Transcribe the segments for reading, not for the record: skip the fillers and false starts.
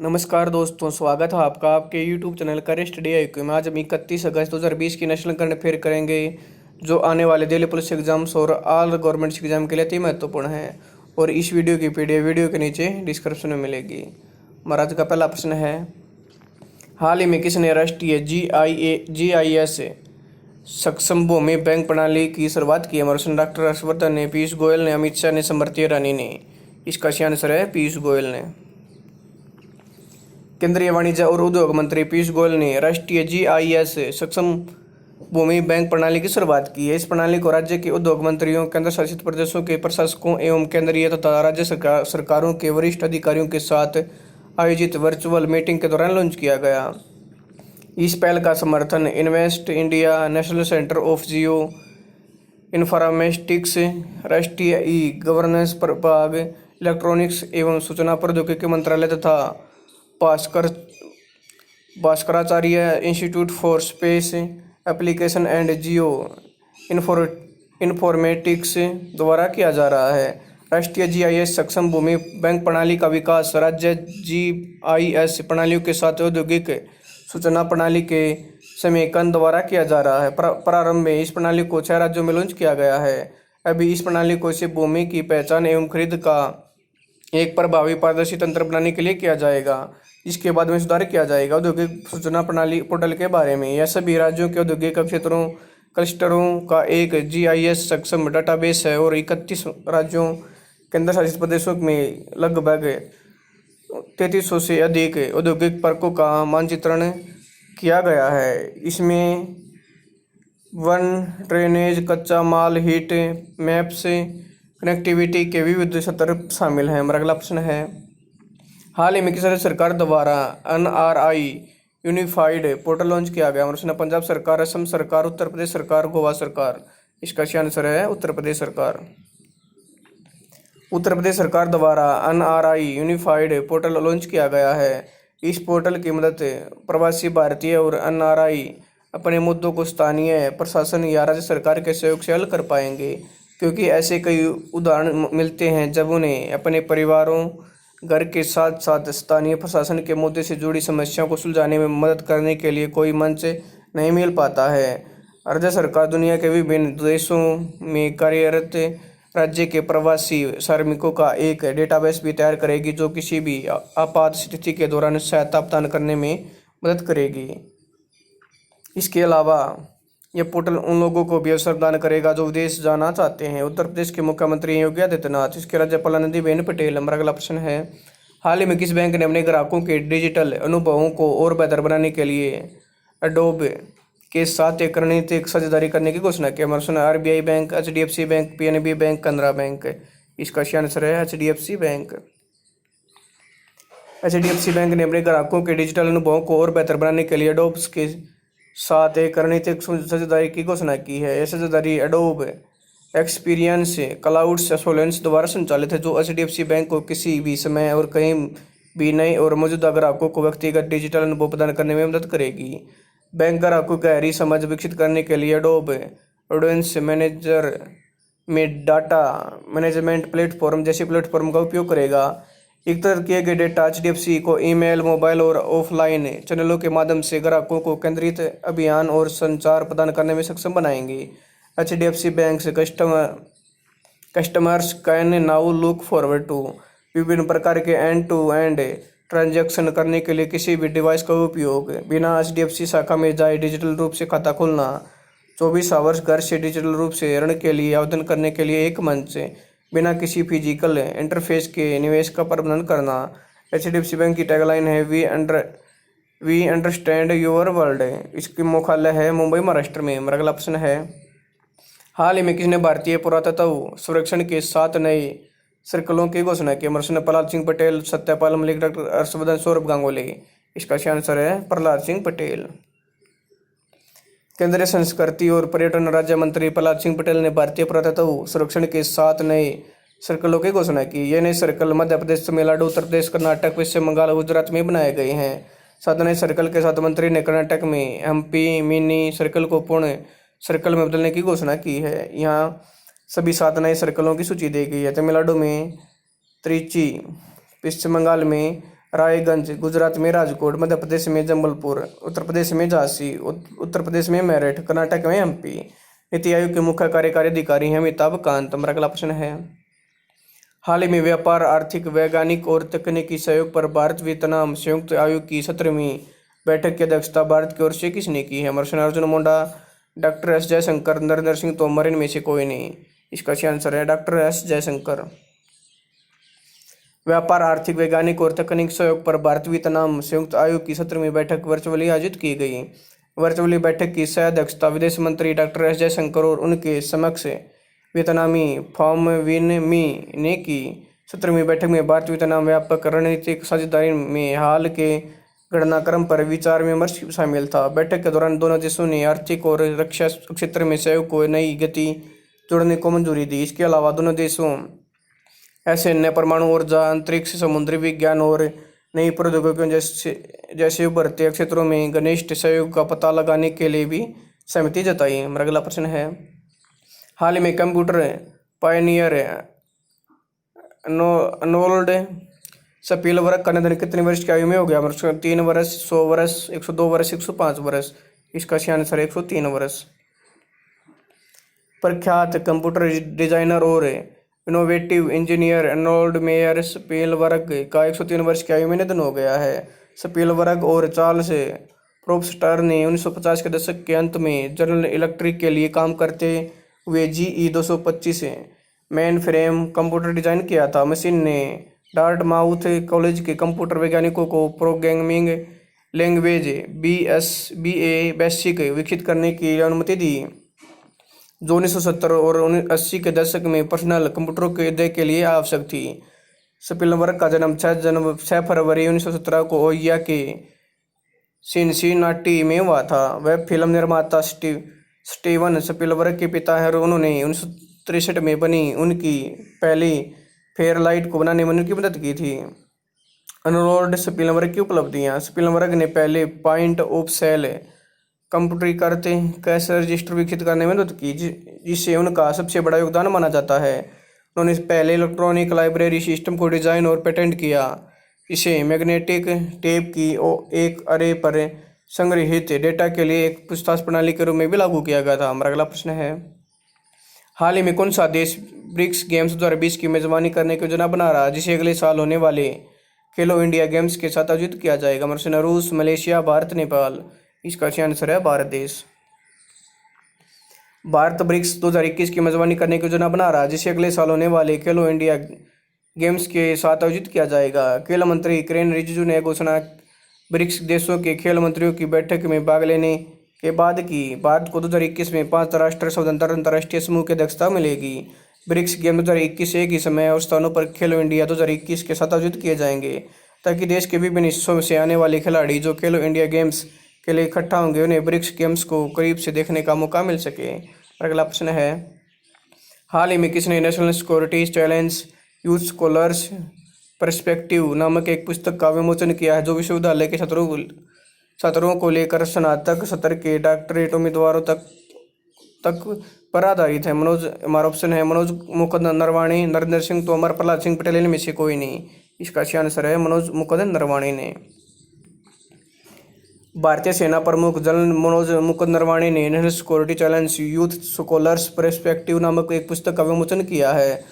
नमस्कार दोस्तों, स्वागत है आपका आपके YouTube चैनल करें स्टडी IQ में। आज हम 31 अगस्त 2020 की नेशनल करंट अफेयर करेंगे, जो आने वाले दिल्ली पुलिस एग्जाम्स और ऑल गवर्नमेंट एग्जाम के लिए अति महत्वपूर्ण है। और इस वीडियो की PDF वीडियो के नीचे डिस्क्रिप्शन में मिलेगी। हमारा आज का पहला प्रश्न है, हाल ही में किसने राष्ट्रीय GIS सक्षम भूमि बैंक प्रणाली की शुरुआत की? हमारे डॉक्टर हर्षवर्धन ने, पीयूष गोयल ने, अमित शाह ने, स्मृति ईरानी ने। इसका सही आंसर है पीयूष गोयल ने। केंद्रीय वाणिज्य और उद्योग मंत्री पीयूष गोयल ने राष्ट्रीय GIS सक्षम भूमि बैंक प्रणाली की शुरुआत की है। इस प्रणाली को राज्य के उद्योग मंत्रियों, केंद्र शासित प्रदेशों के प्रशासकों एवं केंद्रीय तथा राज्य सरकारों के वरिष्ठ अधिकारियों के साथ आयोजित वर्चुअल मीटिंग के दौरान लॉन्च किया गया। इस पहल का समर्थन invest India, national centre of Jio informatics, राष्ट्रीय गवर्नेंस विभाग, इलेक्ट्रॉनिक्स एवं सूचना प्रौद्योगिकी मंत्रालय तथा Bhaskaracharya institute for space application and geo informatics द्वारा किया जा रहा है। राष्ट्रीय GIS सक्षम भूमि बैंक प्रणाली का विकास राज्य GIS प्रणालियों के साथ औद्योगिक सूचना प्रणाली के समेकन द्वारा किया जा रहा है। प्रारंभ में इस प्रणाली को 6 राज्यों में लॉन्च किया गया है। अभी इस प्रणाली को इसे भूमि की पहचान एवं खरीद का एक प्रभावी पारदर्शी तंत्र बनाने के लिए किया जाएगा। इसके बाद में सुधार किया जाएगा। औद्योगिक सूचना प्रणाली पोर्टल के बारे में, यह सभी राज्यों के औद्योगिक क्षेत्रों क्लस्टरों का एक GIS सक्षम डाटाबेस है और 31 राज्यों, केंद्र शासित प्रदेशों में लगभग 3300 से अधिक औद्योगिक पार्कों का मानचित्रण किया गया है। इसमें वन, ड्रेनेज, कच्चा माल, हीट मैप्स, कनेक्टिविटी के विविध स्तर शामिल हैं। हमारा अगला प्रश्न है, हाल ही में किस राज्य सरकार द्वारा NRI यूनिफाइड पोर्टल लॉन्च किया गया? हमारा पंजाब सरकार, असम सरकार, उत्तर प्रदेश सरकार, गोवा सरकार। इसका सही आंसर है उत्तर प्रदेश सरकार। उत्तर प्रदेश सरकार द्वारा NRI यूनिफाइड पोर्टल लॉन्च किया गया है। इस पोर्टल की मदद प्रवासी भारतीय और NRI अपने मुद्दों को स्थानीय प्रशासन या राज्य सरकार के सहयोग से हल कर पाएंगे, क्योंकि ऐसे कई उदाहरण मिलते हैं जब उन्हें अपने परिवारों, घर के साथ साथ स्थानीय प्रशासन के मुद्दे से जुड़ी समस्याओं को सुलझाने में मदद करने के लिए कोई मंच नहीं मिल पाता है। राज्य सरकार दुनिया के विभिन्न देशों में कार्यरत राज्य के प्रवासी श्रमिकों का एक डेटाबेस भी तैयार करेगी, जो किसी भी आपात स्थिति के दौरान सहायता प्रदान करने में मदद करेगी। इसके अलावा यह पोर्टल उन लोगों को भी अवसर प्रदान करेगा जो विदेश जाना चाहते हैं। उत्तर प्रदेश के मुख्यमंत्री योगी आदित्यनाथ, इसके राज्यपाल आनंदीबेन पटेल। हमारा अगला प्रश्न है, हाल ही में किस बैंक ने अपने ग्राहकों के डिजिटल अनुभवों को और बेहतर बनाने के लिए एडोब के साथ एक रणनीतिक साझेदारी करने की घोषणा की? हमारा RBI bank, HDFC bank, PNB bank, Canara bank. इसका सही आंसर है HDFC बैंक। HDFC बैंक ने अपने ग्राहकों के डिजिटल अनुभवों को और बेहतर बनाने के लिए एडोब के साथ एक रणनीतिक साझेदारी की घोषणा की है। यह साझेदारी एडोब एक्सपीरियंस क्लाउड सोल्यूशंस द्वारा संचालित है, जो HDFC बैंक को किसी भी समय और कहीं भी नए और मौजूदा ग्राहकों को व्यक्तिगत डिजिटल अनुभव प्रदान करने में मदद करेगी। बैंक ग्राहकों की गहरी समझ विकसित करने के लिए एडोब ऑडियंस मैनेजर में डाटा मैनेजमेंट प्लेटफॉर्म जैसे प्लेटफॉर्म का उपयोग करेगा। एकत्र किए गए डेटा HDFC को ईमेल, मोबाइल और ऑफलाइन चैनलों के माध्यम से ग्राहकों को केंद्रित अभियान और संचार प्रदान करने में सक्षम बनाएंगे। HDFC बैंक से customers can now look forward to विभिन्न प्रकार के एंड टू एंड ट्रांजैक्शन करने के लिए किसी भी डिवाइस का उपयोग बिना HDFC शाखा में जाए डिजिटल रूप से खाता खोलना, 24 आवर्स घर से डिजिटल रूप से ऋण के लिए आवेदन करने के लिए एक मंच, बिना किसी फिजिकल इंटरफेस के निवेश का प्रबंधन करना। HDFC बैंक की टैगलाइन है, वी अंडरस्टैंड योर वर्ल्ड। इसकी मुख्यालय है मुंबई, महाराष्ट्र में। हमारा अगला प्रश्न है, हाल ही में किसने भारतीय पुरातत्व सर्वेक्षण के 7 नए सर्कलों की घोषणा की? हमारा प्रहलाद सिंह पटेल, सत्यपाल मलिक, डॉक्टर हर्षवर्धन, सौरभ गांगुली। इसका सही आंसर है प्रहलाद सिंह पटेल। केंद्रीय संस्कृति और पर्यटन राज्य मंत्री प्रहलाद सिंह पटेल ने भारतीय पुरातत्व सर्वेक्षण के 7 नए सर्कलों की घोषणा की। ये नए सर्कल मध्य प्रदेश, तमिलनाडु, उत्तर प्रदेश, कर्नाटक, पश्चिम बंगाल, गुजरात में बनाए गए हैं। 7 नए सर्कल के साथ मंत्री ने कर्नाटक में हम्पी मिनी सर्कल को पूर्ण सर्कल में बदलने की घोषणा की है। यहाँ सभी 7 नए सर्कलों की सूची दी गई है। तमिलनाडु में त्रिची, पश्चिम बंगाल में रायगंज, गुजरात में राजकोट, मध्य प्रदेश में जबलपुर, उत्तर प्रदेश में झांसी, उत्तर प्रदेश में मेरठ, कर्नाटक में एमपी। नीति आयोग के मुख्य कार्यकारी अधिकारी हैं अमिताभ कांत। हमारा अगला प्रश्न है, हाल ही में व्यापार, आर्थिक, वैज्ञानिक और तकनीकी सहयोग पर भारत वियतनाम संयुक्त आयोग की 17वीं बैठक की अध्यक्षता भारत की ओर से किसने की है? अमर अर्जुन मुंडा, डॉक्टर एस जयशंकर, नरेंद्र सिंह तोमर, इनमें से कोई नहीं। इसका सही आंसर है डॉक्टर एस जयशंकर। व्यापार, आर्थिक, वैज्ञानिक और तकनीक सहयोग पर भारत वियतनाम संयुक्त आयोग की 17वीं बैठक वर्चुअली आयोजित की गई। वर्चुअली बैठक की सह अध्यक्षता विदेश मंत्री डॉक्टर एस जयशंकर और उनके समक्ष वियतनामी फॉम विन मी ने की। 17वीं बैठक में भारत वियतनाम व्यापक रणनीतिक साझेदारी में हाल के घटनाक्रम पर विचार विमर्श शामिल था। बैठक के दौरान दोनों देशों ने आर्थिक और रक्षा क्षेत्र में सहयोग को नई गति जोड़ने को मंजूरी दी। इसके अलावा दोनों देशों सैन्य, परमाणु ऊर्जा, अंतरिक्ष, समुद्री विज्ञान और नई प्रौद्योगिकियों जैसे उभरते क्षेत्रों में घनिष्ठ सहयोग का पता लगाने के लिए भी सहमति जताई। हमारा अगला प्रश्न है, हाल ही में कंप्यूटर पायनियर अर्नोल्ड स्पीलबर्ग का निधन कितने वर्ष की आयु में हो गया? 3 वर्ष, 100 वर्ष, 102 वर्ष, 105 वर्ष। इसका सही आंसर है 103 वर्ष। प्रख्यात कंप्यूटर डिजाइनर और innovative engineer Arnold mayor Spielberg का 103 वर्ष की आयु में निधन हो गया है। स्पीलबर्ग और चार्ल्स प्रोस्टर ने 1950 के दशक के अंत में जनरल इलेक्ट्रिक के लिए काम करते हुए GE 225 main frame computer design किया था। मशीन ने डार्टमाउथ कॉलेज के कंप्यूटर वैज्ञानिकों को प्रोग्रामिंग लैंग्वेज BA बेसिक विकसित करने की अनुमति दी, जो 1970 और 80 के दशक में पर्सनल कंप्यूटरों के लिए आवश्यक थी। स्पीलबर्ग का जन्म 6 फरवरी 1917 को ओहियो के सिनसिनाटी में हुआ था। वह फिल्म निर्माता स्टीवन स्पीलबर्ग के पिता हैं और उन्होंने 1963 में बनी उनकी पहली फेयरलाइट को बनाने में उनकी मदद की थी। अर्नोल्ड स्पीलबर्ग की उपलब्धियां, स्पीलबर्ग ने पहले पॉइंट ऑफ सेल कंप्यूटरीकृत कैश रजिस्टर विकसित करने में मदद की, जिससे उनका सबसे बड़ा योगदान माना जाता है। उन्होंने पहले इलेक्ट्रॉनिक लाइब्रेरी सिस्टम को डिजाइन और पेटेंट किया, इसे मैग्नेटिक टेप की एक अरे पर संग्रहित डेटा के लिए एक पूछताछ प्रणाली के रूप में भी लागू किया गया था। हमारा अगला प्रश्न है, हाल ही में कौन सा देश ब्रिक्स गेम्स 2020 की मेजबानी करने की योजना बना रहा है, जिसे अगले साल होने वाले खेलो इंडिया गेम्स के साथ आयोजित किया जाएगा? रूस, मलेशिया, भारत, नेपाल। इसका सही आंसर है भारत देश। भारत ब्रिक्स 2021 की मेजबानी करने की योजना बना रहा है, जिसे अगले साल होने वाले खेलो इंडिया गेम्स के साथ आयोजित किया जाएगा। खेल मंत्री किरेन रिजिजू ने घोषणा ब्रिक्स देशों के खेल मंत्रियों की बैठक में भाग लेने के बाद की। भारत को 2021 में 5 राष्ट्रीय स्वतंत्र अंतर्राष्ट्रीय समूह की अध्यक्षता मिलेगी। ब्रिक्स गेम 2021 एक ही समय और स्थानों पर खेलो इंडिया 2021 के साथ आयोजित किए जाएंगे, ताकि देश के विभिन्न हिस्सों से आने वाले खिलाड़ी जो खेलो इंडिया गेम्स के लिए इकट्ठा होंगे उन्हें ब्रिक्स गेम्स को करीब से देखने का मौका मिल सके। अगला प्रश्न है, हाल ही में किसने national security challenge youth scholars perspective नामक एक पुस्तक का विमोचन किया है, जो विश्वविद्यालय के छात्रों को लेकर स्नातक सत्र के डॉक्टरेट उम्मीदवारों तक पर आधारित है? हमारा ऑप्शन है मनोज मुकुंद नरवाणे, नरेंद्र सिंह तोमर, प्रहलाद सिंह पटेल, इनमें से कोई नहीं। इसका सही आंसर है मनोज मुकुंद नरवाणे ने। भारतीय सेना प्रमुख जनरल मनोज मुकुंद नरवाणे ने national security challenge youth scholars perspective नामक एक पुस्तक का विमोचन किया है,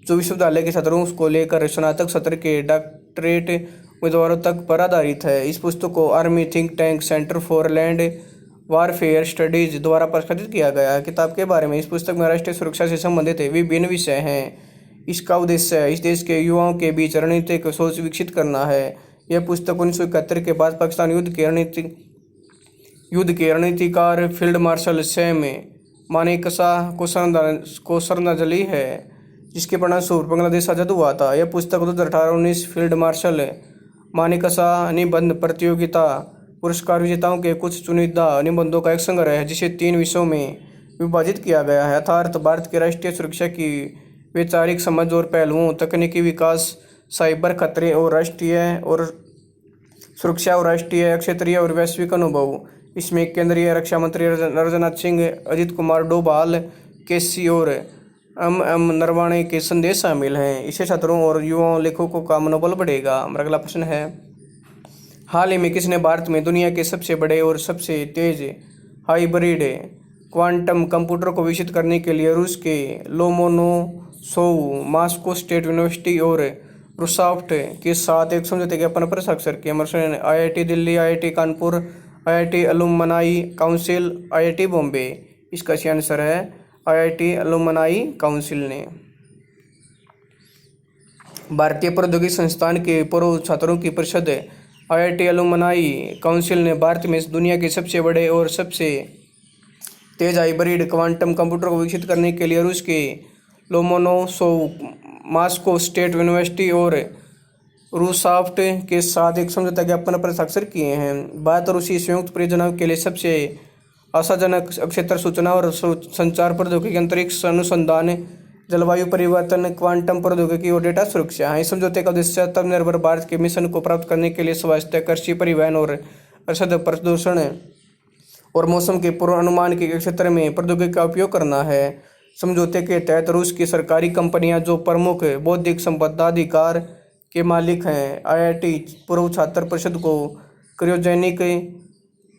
जो विश्वविद्यालय के छात्रों को लेकर स्नातक सत्र के डॉक्टरेट उम्मीदवारों तक पर आधारित है। इस पुस्तक को army think tank centre for land warfare studies द्वारा प्रकाशित किया गया है। किताब के बारे में, इस पुस्तक में राष्ट्रीय सुरक्षा से संबंधित विभिन्न विषय हैं। इसका उद्देश्य इस देश के युवाओं के बीच रणनीतिक सोच विकसित करना है। यह पुस्तक 1971 के बाद पाकिस्तान युद्ध के रणनीतिकार फील्ड मार्शल सैम मानेकशा को श्रद्धांजलि है, जिसके परिणामस्वरूप बांग्लादेश आजाद हुआ था। यह पुस्तक 2018-19 फील्ड मार्शल मानेकशा निबंध प्रतियोगिता पुरस्कार विजेताओं के कुछ चुनिंदा निबंधों का एक संग्रह है, जिसे 3 विषयों में विभाजित किया गया है, अर्थात भारत की राष्ट्रीय सुरक्षा की वैचारिक समझ और पहलुओं, तकनीकी विकास, साइबर खतरे और सुरक्षा और राष्ट्रीय, क्षेत्रीय और वैश्विक अनुभव। इसमें केंद्रीय रक्षा मंत्री राजनाथ सिंह, अजित कुमार डोभाल, केसी और M नरवाणे के संदेश शामिल हैं। इससे छात्रों और युवा लेखकों का मनोबल बढ़ेगा। हमारा अगला प्रश्न है, हाल ही में किसने भारत में दुनिया के सबसे बड़े और सबसे तेज हाइब्रिड क्वांटम कंप्यूटर को विकसित करने के लिए रूस के लोमोनोसोव, मॉस्को स्टेट यूनिवर्सिटी और रूसॉफ्ट के साथ एक समझौते ज्ञापन पर हस्ताक्षर किया? अमर IIT Delhi, IIT Kanpur, IIT alumni council, IIT Bombay. इसका सही आंसर है IIT अलुमनाई काउंसिल ने। भारतीय प्रौद्योगिकी संस्थान के पूर्व छात्रों की परिषद IIT अलुमनाई काउंसिल ने भारत में दुनिया के सबसे बड़े और सबसे तेज हाइब्रिड क्वांटम कंप्यूटर को विकसित करने के लिए रूस के लोमोनोसोव, मॉस्को स्टेट यूनिवर्सिटी और रूसॉफ्ट के साथ एक समझौता ज्ञापन पर हस्ताक्षर किए हैं। भारत और रूसी संयुक्त परियोजनाओं के लिए सबसे आशाजनक क्षेत्र सूचना और संचार प्रौद्योगिकी, अंतरिक्ष अनुसंधान, जलवायु परिवर्तन, क्वांटम प्रौद्योगिकी और डेटा सुरक्षा है। इस समझौते का उद्देश्य आत्मनिर्भर भारत के मिशन को प्राप्त करने के लिए स्वास्थ्य, कृषि, परिवहन और रसद प्रदूषण और मौसम के पूर्वानुमान के क्षेत्र में प्रौद्योगिकी का उपयोग करना है। समझौते के तहत रूस की सरकारी कंपनियां जो प्रमुख बौद्धिक संपदा अधिकार के मालिक हैं, IIT पूर्व छात्र परिषद को क्रायोजेनिक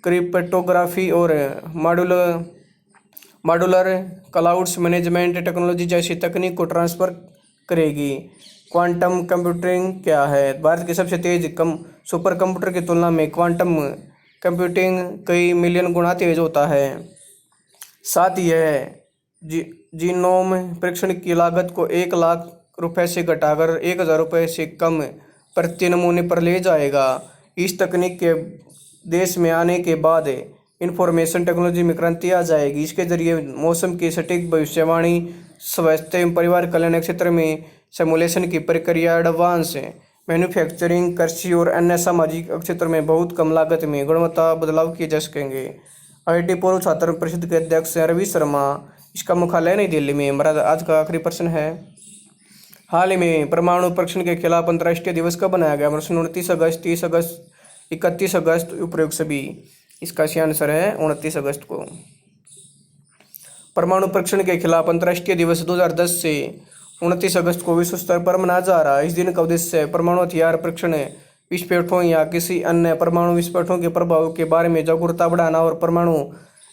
क्रिप्टोग्राफी और मॉड्यूलर क्लाउड्स मैनेजमेंट टेक्नोलॉजी जैसी तकनीक को ट्रांसफर करेगी। क्वांटम कंप्यूटिंग क्या है? भारत के सबसे तेज सुपर कंप्यूटर की तुलना में क्वांटम कंप्यूटिंग कई मिलियन गुना तेज होता है। साथ ही यह जीनोम परीक्षण की लागत को 1 लाख रुपए से घटाकर 1,000 रुपये से कम प्रति नमूने पर ले जाएगा। इस तकनीक के देश में आने के बाद इंफॉर्मेशन टेक्नोलॉजी में क्रांति आ जाएगी। इसके जरिए मौसम की सटीक भविष्यवाणी, स्वास्थ्य एवं परिवार कल्याण क्षेत्र में सिमुलेशन की प्रक्रिया, एडवांस मैन्युफैक्चरिंग, कृषि और अन्य सामाजिक क्षेत्र में बहुत कम लागत में गुणवत्ता बदलाव किए जा सकेंगे। IIT पूर्व छात्र परिषद के अध्यक्ष रवि शर्मा। इसका मुख्यालय नई दिल्ली में। हमारा आज का आखिरी प्रश्न है, हाल ही में परमाणु परीक्षण के खिलाफ अंतर्राष्ट्रीय दिवस कब मनाया गया? 29 अगस्त, 30 अगस्त, 31 अगस्त, उपरोक्त सभी। इसका सही आंसर है 29 अगस्त को। परमाणु परीक्षण के खिलाफ अंतर्राष्ट्रीय दिवस 2010 से 29 अगस्त को विश्व स्तर पर मनाया जा रहा है। इस दिन का उद्देश्य परमाणु हथियार परीक्षण, विस्फोटों या किसी अन्य परमाणु विस्फोटों के प्रभाव के बारे में जागरूकता बढ़ाना और परमाणु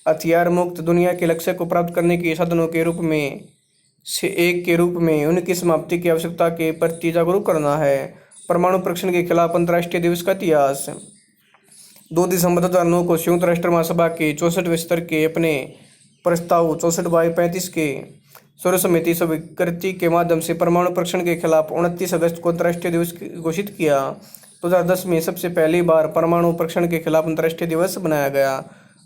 हथियार मुक्त दुनिया के लक्ष्य को प्राप्त करने के साधनों के रूप में से एक के रूप में उनकी समाप्ति की आवश्यकता के प्रति जागरूक करना है। परमाणु परीक्षण के खिलाफ अंतर्राष्ट्रीय दिवस का इतिहास। 2 दिसंबर 2009 को संयुक्त राष्ट्र महासभा के 64वें स्तर के अपने प्रस्ताव 64/35 के सर्वसम्मति स्वीकृति के माध्यम से परमाणु परीक्षण के खिलाफ 29 अगस्त को अंतर्राष्ट्रीय दिवस घोषित किया। 2010 में सबसे पहली बार परमाणु परीक्षण के खिलाफ अंतर्राष्ट्रीय दिवस बनाया गया।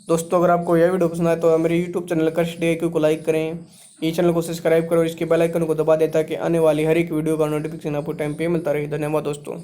दोस्तों, अगर आपको यह वीडियो पसंद आए तो मेरे YouTube चैनल कृषि DIQ को लाइक करें, ये चैनल को सब्सक्राइब करो और इसके बेल आइकन को दबा दें ताकि आने वाली हर एक वीडियो का नोटिफिकेशन आपको टाइम पे मिलता रहे। धन्यवाद दोस्तों।